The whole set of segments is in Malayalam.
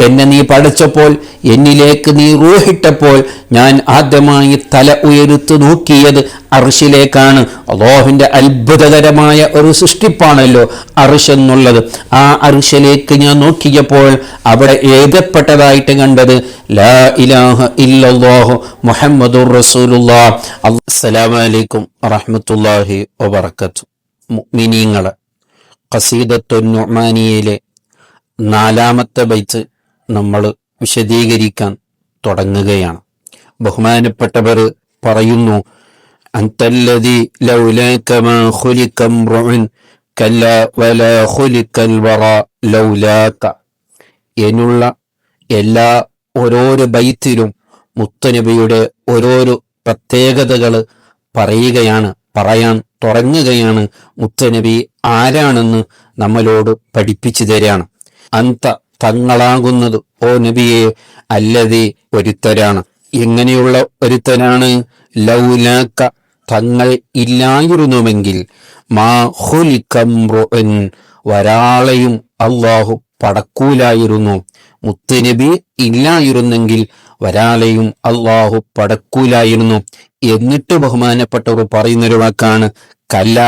എന്നെ നീ പഠിച്ചപ്പോൾ, എന്നിലേക്ക് നീ റൂഹിട്ടപ്പോൾ ഞാൻ ആദ്യമായി തല ഉയർത്ത് നോക്കിയത് അർശിലേക്കാണ്. അല്ലാഹുവിന്റെ അത്ഭുതകരമായ ഒരു സൃഷ്ടിപ്പാണല്ലോ അർശ് എന്നുള്ളത്. ആ അർശിലേക്ക് ഞാൻ നോക്കിയപ്പോൾ അവിടെ എഴുതപ്പെട്ടതായിട്ട് കണ്ടത് ലാ ഇലാഹ ഇല്ലല്ലാഹു മുഹമ്മദുർ റസൂലുള്ളാഹ്. അസ്സലാമു അലൈക്കും വറഹ്മത്തുള്ളാഹി വബറകാതുഹു. മുഅ്മിനീങ്ങളെ, ഖസീദത്തുൻ നുഅ്മാനിയയിലെ 4-ാമത്തെ ബൈത്ത് നമ്മൾ വിശദീകരിക്കാൻ തുടങ്ങുകയാണ്. ബഹുമാനപ്പെട്ടവർ പറയുന്നു, അൻതല്ലദീ ലൗലാക മാ ഖുലിക ഇംറുഉൻ കല്ലാ വലാ ഖുലികൽ വറാ ലൗലാക. എന്നുള്ള എല്ലാ ഓരോരോ ബൈത്തിലും മുത്തുനബിയുടെ ഓരോരോ പ്രത്യേകതകൾ പറയാൻ തുടങ്ങുകയാണ്. മുത്തുനബി ആരാണെന്ന് നമ്മളോട് പഠിപ്പിച്ചു തരാണ്. അന്ത തങ്ങളാകുന്നത് ഓ നബിയെ അല്ലതി ഒരുത്തരാണ്. എങ്ങനെയുള്ള ഒരുത്തനാണ്? ലൗലാക്ക തങ്ങൾ ഇല്ലായിരുന്നുവെങ്കിൽ, മാ ഖുലിക ഇംറുഉൻ ഒരാളെയും അല്ലാഹു പടക്കൂലായിരുന്നു. മുത്തുനബി ഇല്ലായിരുന്നെങ്കിൽ ഒരാളെയും അല്ലാഹു പടക്കൂലായിരുന്നു. എന്നിട്ട് ബഹുമാനപ്പെട്ടവർ പറയുന്നൊരു വാക്കാണ് കല്ല,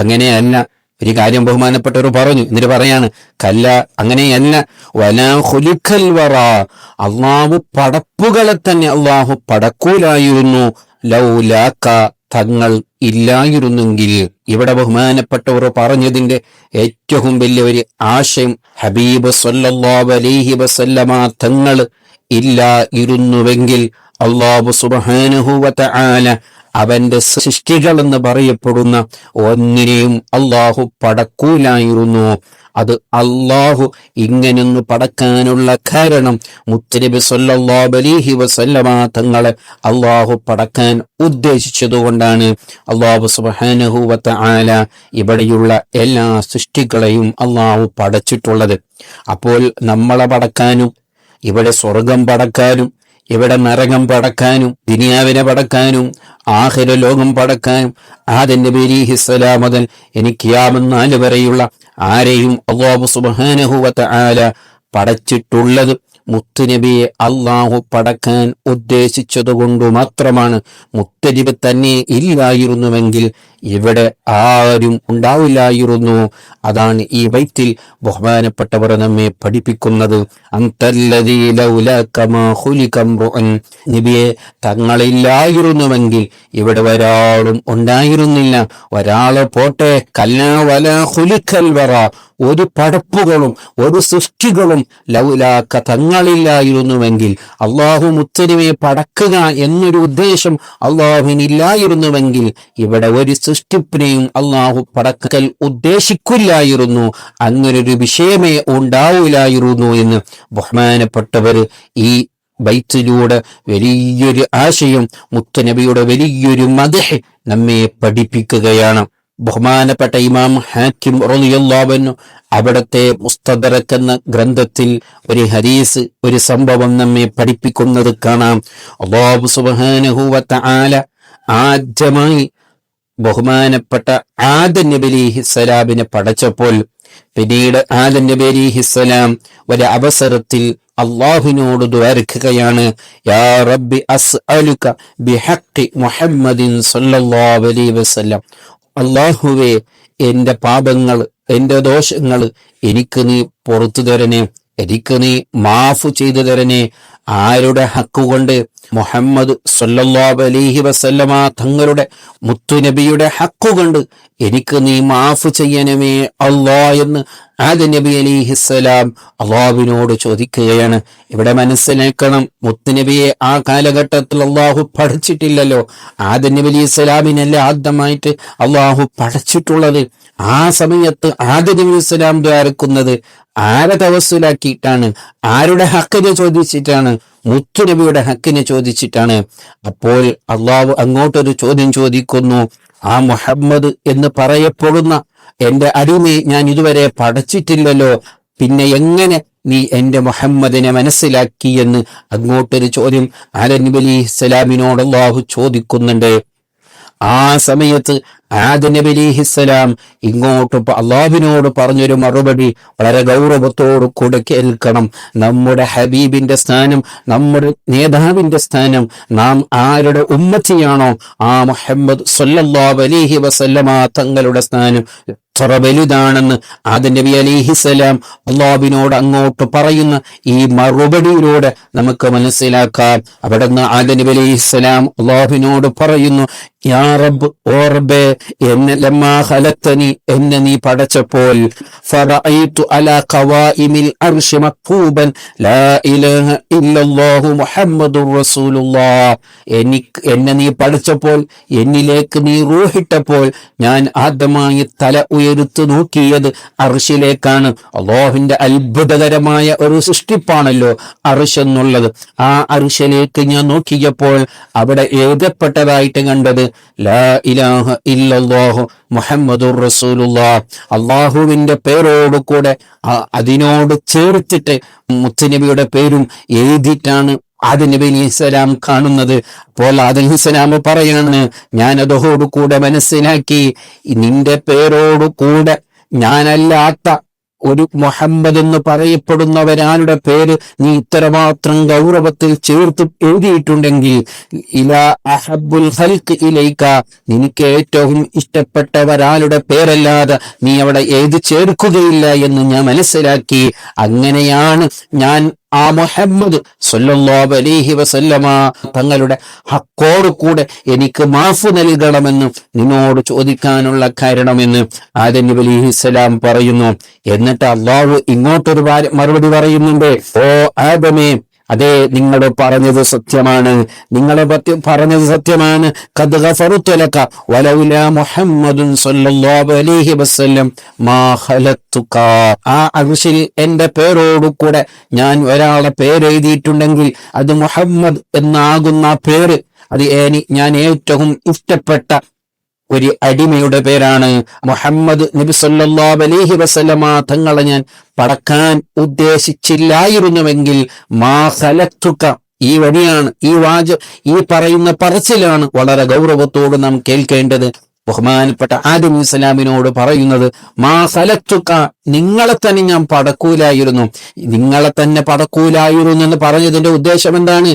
അങ്ങനെയല്ല. ഒരു കാര്യം ബഹുമാനപ്പെട്ടവർ പറഞ്ഞു, എന്നിട്ട് പറയാണ് കല്ല, അങ്ങനെയല്ല. വലാ ഖുലിഖൽ വറാ, അള്ളാഹു പടപ്പുകളെ തന്നെ അള്ളാഹു പടക്കൂലായിരുന്നു. ലൗലാക തങ്ങൾ ഇല്ലായിരുന്നെങ്കിൽ. ഇവിടെ ബഹുമാനപ്പെട്ടവർ പറഞ്ഞതിന്റെ ഏറ്റവും വലിയ ഒരു ആശയം, ഹബീബ് സല്ലല്ലാഹു അലൈഹി വസല്ലമ തങ്ങൾ ഇല്ലായിരുന്നുവെങ്കിൽ അല്ലാഹു സുബ്ഹാനഹു വ തആല അവന്റെ സൃഷ്ടികൾ എന്ന് പറയപ്പെടുന്ന ഒന്നിനെയും അല്ലാഹു പടക്കൂലായിരുന്നു. അത് അല്ലാഹു ഇങ്ങനൊന്ന് പടക്കാനുള്ള കാരണം മുത്തുനബി സല്ലല്ലാഹു അലൈഹി വസല്ലമ തങ്ങളെ അല്ലാഹു പടക്കാൻ ഉദ്ദേശിച്ചതുകൊണ്ടാണ്. അല്ലാഹു സുബ്ഹാനഹു വ തആല ഇവിടെയുള്ള എല്ലാ സൃഷ്ടികളെയും അല്ലാഹു പടച്ചിട്ടുള്ളത്. അപ്പോൾ നമ്മളെ പടക്കാനും, ഇവിടെ സ്വർഗം പടക്കാനും, ഇവിടെ നരകം പടക്കാനും, ദുനിയാവിനെ പടക്കാനും, ആഖിറ ലോകം പടക്കാനും, ആദം നബി അലൈഹിസ്സലാം മുതൽ ഖിയാമത്ത് നാൾ വരെയുള്ള ആരെയും അല്ലാഹു സുബ്ഹാനഹു വ തആല പടച്ചിട്ടുള്ളത് മുത്തുനബിയെ അല്ലാഹു പടക്കാൻ ഉദ്ദേശിച്ചതുകൊണ്ട് മാത്രമാണ്. മുത്തുനബി തന്നെ ഇല്ലായിരുന്നുവെങ്കിൽ ഇവിടെ ആരും ഉണ്ടാവില്ലായിരുന്നു. അതാണ് ഈ ബൈത്തിൽ ബഹുമാനപ്പെട്ടവർ നമ്മെ പഠിപ്പിക്കുന്നത്. അൻതല്ലദീ ലൗലാക മാ ഖുലിക ഇംറുഉൻ, നബിയെ തങ്ങളില്ലായിരുന്നുവെങ്കിൽ ഇവിടെ ഒരാളും ഉണ്ടായിരുന്നില്ല. ഒരാളെ പോട്ടെ, കല്ലാ വലാ ഖുലിഖൽ വറാ, ഒരു പടപ്പുകളും ഒരു സൃഷ്ടികളും ലൗലാക തങ്ങളില്ലായിരുന്നുവെങ്കിൽ, അള്ളാഹു മുത്തുനബിയെ പടക്കുക എന്നൊരു ഉദ്ദേശം അള്ളാഹുവിനില്ലായിരുന്നുവെങ്കിൽ ഇവിടെ ഒരു സൃഷ്ടിപ്പിനെയും അള്ളാഹു പടക്കൽ ഉദ്ദേശിക്കില്ലായിരുന്നു. അങ്ങനൊരു വിഷയമേ ഉണ്ടാവില്ലായിരുന്നു എന്ന് ബഹുമാനപ്പെട്ടവർ ഈ ബൈത്തിലൂടെ വലിയൊരു ആശയം, മുത്തുനബിയുടെ വലിയൊരു മദ്ഹ് നമ്മെ പഠിപ്പിക്കുകയാണ്. ബഹുമാനപ്പെട്ട ഇമാം ഹാക്കിം റളിയല്ലാഹു അൻഹു അവിടത്തെ മുസ്തദറക് എന്ന ഗ്രന്ഥത്തിൽ ഒരു ഹദീസ്, ഒരു സംഭവം നമ്മെ പഠിപ്പിക്കുന്നത് കാണാം. അല്ലാഹു സുബ്ഹാനഹു വ തആല ആദ്യമായി ബഹുമാനപ്പെട്ട ആദം നബി അലൈഹിസ്സലാമിനെ പടച്ചപ്പോൾ, പിന്നീട് ആദം നബി അലൈഹിസ്സലാം ഒരു അവസരത്തിൽ അള്ളാഹുവിനോട് ദുആർക്കുകയാണ്, യാ റബ്ബി അസ്അലുക ബിഹഖി മുഹമ്മദിൻ സല്ലല്ലാഹു അലൈഹി വസല്ലം. അള്ളാഹുവേ, എന്റെ പാപങ്ങൾ, എന്റെ ദോഷങ്ങൾ എനിക്ക് നീ പുറത്തു തരണേ, എനിക്ക് നീ മാഫ് ചെയ്തു തരണേ. ആരുടെ ഹക്കുകൊണ്ട്? മുഹമ്മദ് സല്ലല്ലാഹു അലൈഹി വസല്ലമ തങ്ങളുടെ മുത്തുനബിയുടെ ഹക്കുകൊണ്ട് എനിക്ക് നീ മാഫ് ചെയ്യണമേ അല്ലാ എന്ന് ആദം നബി അലൈഹിസ്സലാം അള്ളാഹുവിനോട് ചോദിക്കുകയാണ്. ഇവിടെ മനസ്സിലാക്കണം, മുത്തുനബിയെ ആ കാലഘട്ടത്തിൽ അള്ളാഹു പഠിച്ചിട്ടില്ലല്ലോ. ആദം നബി അലൈഹിസ്സലാമിനല്ലേ ആദ്യമായിട്ട് അള്ളാഹു പഠിച്ചിട്ടുള്ളത്. ആ സമയത്ത് ആദം നബി അലൈഹിസ്സലാം ദ്വാരക്കുന്നത് ആരെ തവസ്സുലാക്കിയിട്ടാണ്? ആരുടെ ഹക്കിനെ ചോദിച്ചിട്ടാണ്? മുത്തുനബിയുടെ ഹക്കിനെ ചോദിച്ചിട്ടാണ്. അപ്പോൾ അള്ളാഹു അങ്ങോട്ടൊരു ചോദ്യം ചോദിക്കുന്നു, ആ മുഹമ്മദ് എന്ന് പറയപ്പെടുന്ന എന്റെ അടിമയെ ഞാൻ ഇതുവരെ പഠിച്ചിട്ടില്ലല്ലോ, പിന്നെ എങ്ങനെ നീ എന്റെ മുഹമ്മദിനെ മനസ്സിലാക്കി എന്ന് അങ്ങോട്ടൊരു ചോദ്യം ആദം നബി അലൈഹിസ്സലാമിനോട് അല്ലാഹു ചോദിക്കുന്നുണ്ട്. ആ സമയത്ത് ആദം നബി അലൈഹിസ്സലാം ഇങ്ങോട്ട് അള്ളാഹുവിനോട് പറഞ്ഞൊരു മറുപടി വളരെ ഗൗരവത്തോടു കൂടെ കേൾക്കണം. നമ്മുടെ ഹബീബിന്റെ സ്ഥാനം, നമ്മുടെ നേതാവിന്റെ സ്ഥാനം, നാം ആരുടെ ഉമ്മത്തിയാണോ ആ മുഹമ്മദ് സ്വല്ലല്ലാഹു അലൈഹി വസല്ലമ തങ്ങളുടെ സ്ഥാനം എത്ര വലുതാണെന്ന് ആദം നബി അലൈഹിസ്സലാം അള്ളാഹുവിനോട് അങ്ങോട്ട് പറയുന്ന ഈ മറുപടിയിലൂടെ നമുക്ക് മനസ്സിലാക്കാം. അവിടുന്ന് ആദം നബി അലൈഹിസ്സലാം അള്ളാഹുവിനോട് പറയുന്നു, യാ റബ്ബ്, ഓ റബ്ബേ, ലമ്മാ ഖലഖ്തനി, എന്നെ നീ പടച്ചപ്പോൾ, ഫറഅയ്തു അലാ ഖവാഇമിൽ അർശി മക്തൂബൻ ലാ ഇലാഹ ഇല്ലല്ലാഹു മുഹമ്മദുർ റസൂലുള്ളാഹ്. എന്നെ നീ പഠിച്ചപ്പോൾ, എന്നിലേക്ക് നീ റൂഹിട്ടപ്പോൾ, ഞാൻ ആദ്യമായി തല ഉയർത്ത് നോക്കിയത് അർശിലേക്കാണ്. അല്ലാഹുവിന്റെ അത്ഭുതകരമായ ഒരു സൃഷ്ടിപ്പാണല്ലോ അർശ് എന്നുള്ളത്. ആ അർശിലേക്ക് ഞാൻ നോക്കിയപ്പോൾ അവിടെ എഴുതപ്പെട്ടതായിട്ട് കണ്ടത് ലാ ഇലാഹ ഇല്ലല്ലാഹു മുഹമ്മദുർ റസൂലുള്ളാഹ്. അള്ളാഹുവിന്റെ പേരോട് കൂടെ അതിനോട് ചേർത്തിട്ട് മുത്തുനബിയുടെ പേരും എഴുതിയിട്ടാണ് ആദം നബി അലൈഹിസ്സലാം കാണുന്നത്. അപ്പോൾ ആദം അലൈഹിസ്സലാം പറയാണ്, ഞാൻ അതോടുകൂടെ മനസ്സിലാക്കി, നിന്റെ പേരോട് കൂടെ ഞാനല്ലാത്ത ഒരു മുഹമ്മദ് എന്ന് പറയപ്പെടുന്നവരാളുടെ പേര് നീ ഇത്രമാത്രം ഗൗരവത്തിൽ ചേർത്ത് എഴുതിയിട്ടുണ്ടെങ്കിൽ, ഇലാ അഹബ്ബുൽ ഖൽഖ് ഇലൈക, നിനക്ക് ഏറ്റവും ഇഷ്ടപ്പെട്ടവരാളുടെ പേരല്ലാതെ നീ അവിടെ എഴുതി ചേർക്കുകയില്ല എന്ന് ഞാൻ മനസ്സിലാക്കി. അങ്ങനെയാണ് ഞാൻ ആ മുഹമ്മദ് സ്വല്ലല്ലാഹു അലൈഹി വസല്ലമ തങ്ങളുടെ ഹക്കോട് കൂടെ എനിക്ക് മാഫ് നൽകണമെന്ന് നിന്നോട് ചോദിക്കാനുള്ള കാരണമെന്ന് ആദം നബി അലൈഹിസ്സലാം പറയുന്നു. എന്നിട്ട് അള്ളാഹു ഇങ്ങോട്ടൊരു മറുപടി പറയുന്നുണ്ട്, ഓ ആദമേ, അതെ, നിങ്ങൾ പറഞ്ഞത് സത്യമാണ്, നിങ്ങളെ പറ്റി പറഞ്ഞത് സത്യമാണ്. ഖദ് ഗഫറതു ലക വലൗലാ മുഹമ്മദുൻ സ്വല്ലല്ലാഹു അലൈഹി വസല്ലം മാ ഖലഖ്തുക. ആ അർശിൽ എന്റെ പേരോട് കൂടെ ഞാൻ ഒരാളെ പേരെഴുതിയിട്ടുണ്ടെങ്കിൽ അത് മുഹമ്മദ് എന്നാകുന്ന പേര്, അത് ഞാൻ ഏറ്റവും ഇഷ്ടപ്പെട്ട ഒരു അടിമയുടെ പേരാണ്. മുഹമ്മദ് നബി സല്ലല്ലാഹു അലൈഹി വസല്ലമ തങ്ങളെ ഞാൻ പടക്കാൻ ഉദ്ദേശിച്ചില്ലായിരുന്നുവെങ്കിൽ മാ ഖലഖ്തുക, ഈ വഴിയാണ്, ഈ പറയുന്ന പറച്ചിലാണ് വളരെ ഗൗരവത്തോട് നാം കേൾക്കേണ്ടത്. ബഹുമാനപ്പെട്ട ആദം അലൈഹിസ്സലാമിനോട് പറയുന്നത്, മാ ഖലഖ്തുക, നിങ്ങളെ തന്നെ ഞാൻ പടക്കൂലായിരുന്നു. നിങ്ങളെ തന്നെ പടക്കൂലായിരുന്നു എന്ന് പറഞ്ഞതിന്റെ ഉദ്ദേശം എന്താണ്?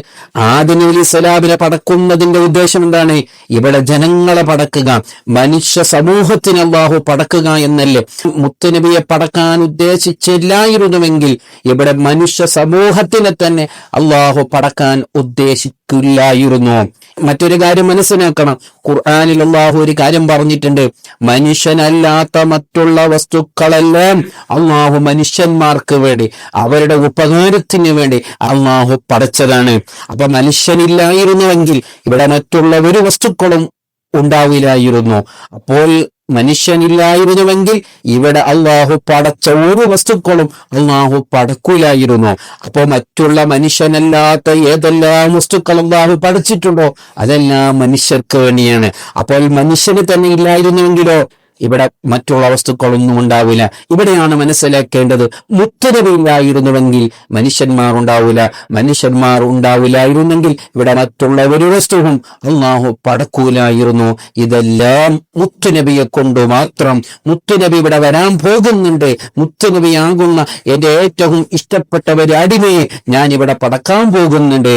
ആദം അലൈഹിസ്സലാമിനെ പടക്കുന്നതിന്റെ ഉദ്ദേശം എന്താണ്? ഇവിടെ ജനങ്ങളെ പടക്കുക, മനുഷ്യ സമൂഹത്തിന് അല്ലാഹു പടക്കുക എന്നല്ലേ. മുത്തുനബിയെ പടക്കാൻ ഉദ്ദേശിച്ചില്ലായിരുന്നുവെങ്കിൽ ഇവിടെ മനുഷ്യ സമൂഹത്തിനെ തന്നെ അല്ലാഹു പടക്കാൻ ഉദ്ദേശിക്കില്ലായിരുന്നു. മറ്റൊരു കാര്യം മനസ്സിലാക്കണം, ഖുർആനിൽ അല്ലാഹു ഒരു കാര്യം പറഞ്ഞിട്ടുണ്ട്, മനുഷ്യനല്ലാത്ത മറ്റുള്ള വസ്തുക്കളെല്ലാം അള്ളാഹു മനുഷ്യന്മാർക്ക് വേണ്ടി, അവരുടെ ഉപകാരത്തിന് വേണ്ടി അള്ളാഹു പടച്ചതാണ്. അപ്പൊ മനുഷ്യനില്ലായിരുന്നുവെങ്കിൽ ഇവിടെ മറ്റുള്ള ഒരു വസ്തുക്കളും ഉണ്ടാവില്ലായിരുന്നു. അപ്പോൾ മനുഷ്യനില്ലായിരുന്നുവെങ്കിൽ ഇവിടെ അള്ളാഹു പടച്ച ഒരു വസ്തുക്കളും അള്ളാഹു പടക്കൂലായിരുന്നു. അപ്പോ മറ്റുള്ള മനുഷ്യനല്ലാത്ത ഏതെല്ലാം വസ്തുക്കൾ അള്ളാഹു പടച്ചിട്ടുണ്ടോ അതെല്ലാം മനുഷ്യർക്ക് വേണ്ടിയാണ്. അപ്പോൾ മനുഷ്യന് തന്നെ ഇല്ലായിരുന്നുവെങ്കിലോ ഇവിടെ മറ്റുള്ള വസ്തുക്കളൊന്നും ഉണ്ടാവില്ല. ഇവിടെയാണ് മനസ്സിലാക്കേണ്ടത്, മുത്തുനബി ഇല്ലായിരുന്നുവെങ്കിൽ മനുഷ്യന്മാർ ഉണ്ടാവില്ല, മനുഷ്യന്മാർ ഉണ്ടാവില്ലായിരുന്നെങ്കിൽ ഇവിടെ മറ്റുള്ള ഒരു വസ്തുവും അള്ളാഹു പടക്കൂലായിരുന്നു. ഇതെല്ലാം മുത്തുനബിയെ കൊണ്ട് മാത്രം. മുത്തുനബി ഇവിടെ വരാൻ പോകുന്നുണ്ട്, മുത്തുനബിയാകുന്ന എന്റെ ഏറ്റവും ഇഷ്ടപ്പെട്ട ഒരു അടിമയെ ഞാൻ ഇവിടെ പടക്കാൻ പോകുന്നുണ്ട്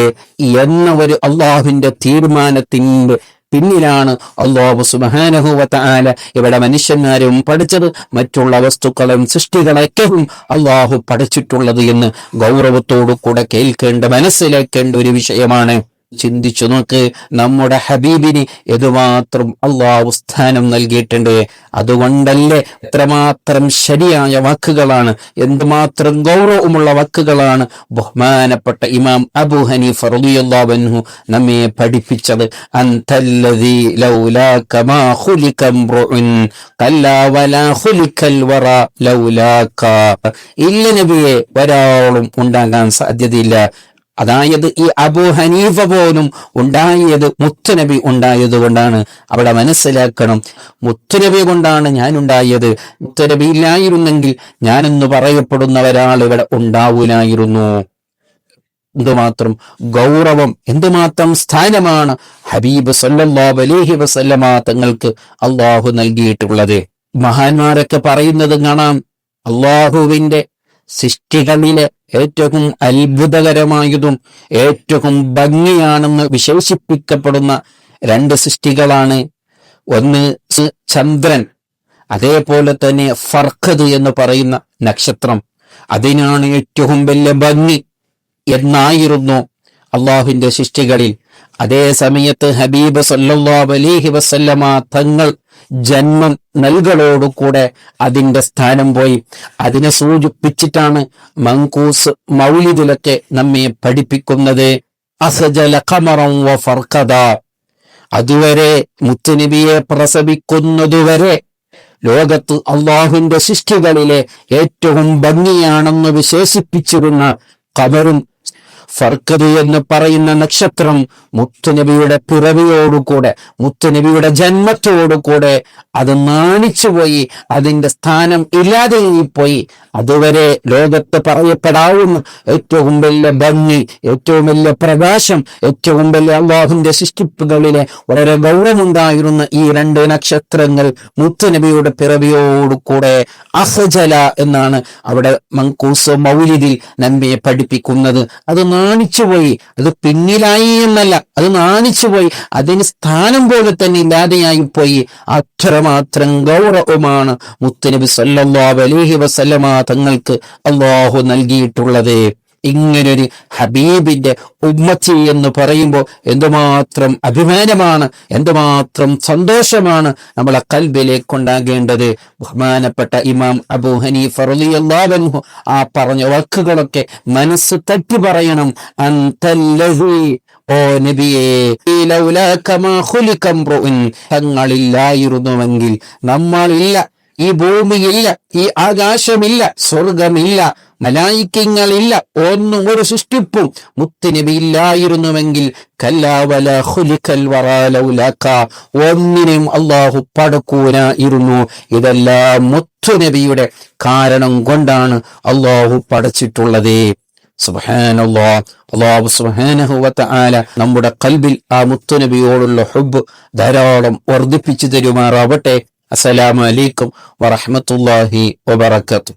എന്ന ഒരു അള്ളാഹുവിന്റെ തീരുമാനത്തിന്റെ പിന്നിലാണ് അല്ലാഹു സുബ്ഹാനഹു വ തആല ഇവിടെ മനുഷ്യന്മാരും പഠിച്ചത്, മറ്റുള്ള വസ്തുക്കളും സൃഷ്ടികളൊക്കെയും അല്ലാഹു പഠിച്ചിട്ടുള്ളത് എന്ന് ഗൗരവത്തോടു കൂടെ കേൾക്കേണ്ട, മനസ്സിലാക്കേണ്ട ഒരു വിഷയമാണ്. ചിന്തിച്ചു നോക്ക്, നമ്മുടെ ഹബീബിന് എന്തുമാത്രം അള്ളാഹു സ്ഥാനം നൽകിയിട്ടുണ്ട്. അതുകൊണ്ടല്ലേ എത്രമാത്രം ശരിയായ വാക്കുകളാണ്, എന്തുമാത്രം ഗൗരവമുള്ള വാക്കുകളാണ് ബഹുമാനപ്പെട്ട ഇമാം അബൂ ഹനീഫ റളിയല്ലാഹു അൻഹു നമ്മെ പഠിപ്പിച്ചത്. അൻതല്ലദീ ലൗലാക മാ ഖുലിക ഇംറുഉൻ കല്ലാ വലാ ഖുലികൽ വറാ ലൗലാക. ഇല്ല നബിയെ, ഒരാളും ഉണ്ടാകാൻ സാധ്യതയില്ല. അതായത് ഈ അബൂ ഹനീഫ പോലും ഉണ്ടായത് മുത്തുനബി ഉണ്ടായത് കൊണ്ടാണ്. അവിടെ മനസ്സിലാക്കണം, മുത്തുനബി കൊണ്ടാണ് ഞാൻ ഉണ്ടായത്. മുത്തുനബി ഇല്ലായിരുന്നെങ്കിൽ ഞാനെന്ന് പറയപ്പെടുന്ന ഒരാൾ ഇവിടെ ഉണ്ടാവൂലായിരുന്നു. എന്തുമാത്രം ഗൗരവം, എന്തുമാത്രം സ്ഥാനമാണ് ഹബീബ് സല്ലല്ലാഹു അലൈഹി വസല്ലമ തങ്ങൾക്ക് അള്ളാഹു നൽകിയിട്ടുള്ളത്. മഹാന്മാരൊക്കെ പറയുന്നത് കാണാം, അള്ളാഹുവിന്റെ സൃഷ്ടികളിലെ ഏറ്റവും അത്ഭുതകരമായതും ഏറ്റവും ഭംഗിയാണെന്ന് വിശേഷിപ്പിക്കപ്പെടുന്ന 2 സൃഷ്ടികളാണ്. ഒന്ന് ചന്ദ്രൻ, അതേപോലെ തന്നെ ഫർഖദ് എന്ന് പറയുന്ന നക്ഷത്രം. അതിനാണ് ഏറ്റവും വലിയ ഭംഗി എന്നായിരുന്നു അള്ളാഹുവിന്റെ സൃഷ്ടികളിൽ. അതേ സമയത്ത് ഹബീബ് സല്ലല്ലാഹു അലൈഹി വസല്ലമ തങ്ങൾ ജന്മം നൽകലോടുകൂടെ അതിന്റെ സ്ഥാനം പോയി. അതിനെ സൂചിപ്പിച്ചിട്ടാണ് മങ്കൂസ് മൗലിദിലൊക്കെ നമ്മെ പഠിപ്പിക്കുന്നത്. അസജല ഖമറൻ വ ഫർഖദ. അതുവരെ മുത്തുനബിയെ പ്രസവിക്കുന്നതുവരെ ലോകത്ത് അള്ളാഹുവിന്റെ സൃഷ്ടികളിലെ ഏറ്റവും ഭംഗിയാണെന്ന് വിശേഷിപ്പിച്ചിരുന്ന ഖമറും ഫർഖദ് എന്ന് പറയുന്ന നക്ഷത്രം മുത്തുനബിയുടെ പിറവിയോടുകൂടെ, മുത്തുനബിയുടെ ജന്മത്തോടുകൂടെ അത് നാണിച്ചുപോയി, അതിന്റെ സ്ഥാനം ഇല്ലാതെയായിപ്പോയി. അതുവരെ ലോകത്ത് പറയപ്പെടാവുന്ന ഏറ്റവും വലിയ ഭംഗി, ഏറ്റവും വലിയ പ്രകാശം, ഏറ്റവും വലിയ അള്ളാഹുവിന്റെ സൃഷ്ടിപ്പുകളിലെ വളരെ ഗൗരവമുണ്ടായിരുന്ന ഈ 2 നക്ഷത്രങ്ങൾ മുത്തുനബിയുടെ പിറവിയോടുകൂടെ അഹജല എന്നാണ് അവിടെ മങ്കൂസ് മൗലിദിൽ നമ്മെ പഠിപ്പിക്കുന്നത്. അത് നാണിച്ചുപോയി, അത് പിന്നിലായി എന്നല്ല, അത് നാണിച്ചുപോയി, അതിന് സ്ഥാനം പോലെ തന്നെ ഇല്ലാതെയായി പോയി. അത്രമാത്രം ഗൗരവമാണ് മുത്തുനബി സല്ലല്ലാഹു അലൈഹി വസല്ലമ തങ്ങൾക്ക് അള്ളാഹു നൽകിയിട്ടുള്ളത്. ഇങ്ങനൊരു ഹബീബിന്റെ ഉമ്മത്തി എന്ന് പറയുമ്പോൾ എന്തുമാത്രം അഭിമാനമാണ്, എന്തുമാത്രം സന്തോഷമാണ് നമ്മളെ ഖൽബിലേക്ക് ഉണ്ടാകേണ്ടത്. ബഹുമാനപ്പെട്ട ഇമാം അബൂ ഹനീഫ റളിയല്ലാഹു അൻഹു ആ പറഞ്ഞ വാക്കുകളൊക്കെ മനസ്സ് തട്ടി പറയണം. അൻതല്ലദീ, ഓ നബിയേ, തങ്ങളില്ലായിരുന്നുവെങ്കിൽ, നമ്മളില്ല, ഈ ഭൂമിയില്ല, ഈ ആകാശമില്ല, സ്വർഗമില്ല, മലായിക്കങ്ങളില്ല, ഒന്നും ഒരു സൃഷ്ടിപ്പും മുത്തുനബി ഇല്ലായിരുന്നുവെങ്കിൽ കല്ലാവല ഖുലിഖൽ വറാലൗലക, ഒന്നിനെയും അള്ളാഹു പടക്കൂനായിരുന്നു. ഇതെല്ലാം മുത്തുനബിയുടെ കാരണം കൊണ്ടാണ് അള്ളാഹു പടച്ചിട്ടുള്ളത്. സുബ്ഹാനല്ലാഹ്. അല്ലാഹു സുബ്ഹാനഹു വ തആല നമ്മുടെ ഖൽബിൽ ആ മുത്തുനബിയോടുള്ള ഹുബ്ബ് ധാരാളം വർദ്ധിപ്പിച്ചു തരുമാറാവട്ടെ. അസ്സലാമു അലൈക്കും വറഹ്മത്തുള്ളാഹി വബറകാതുഹു.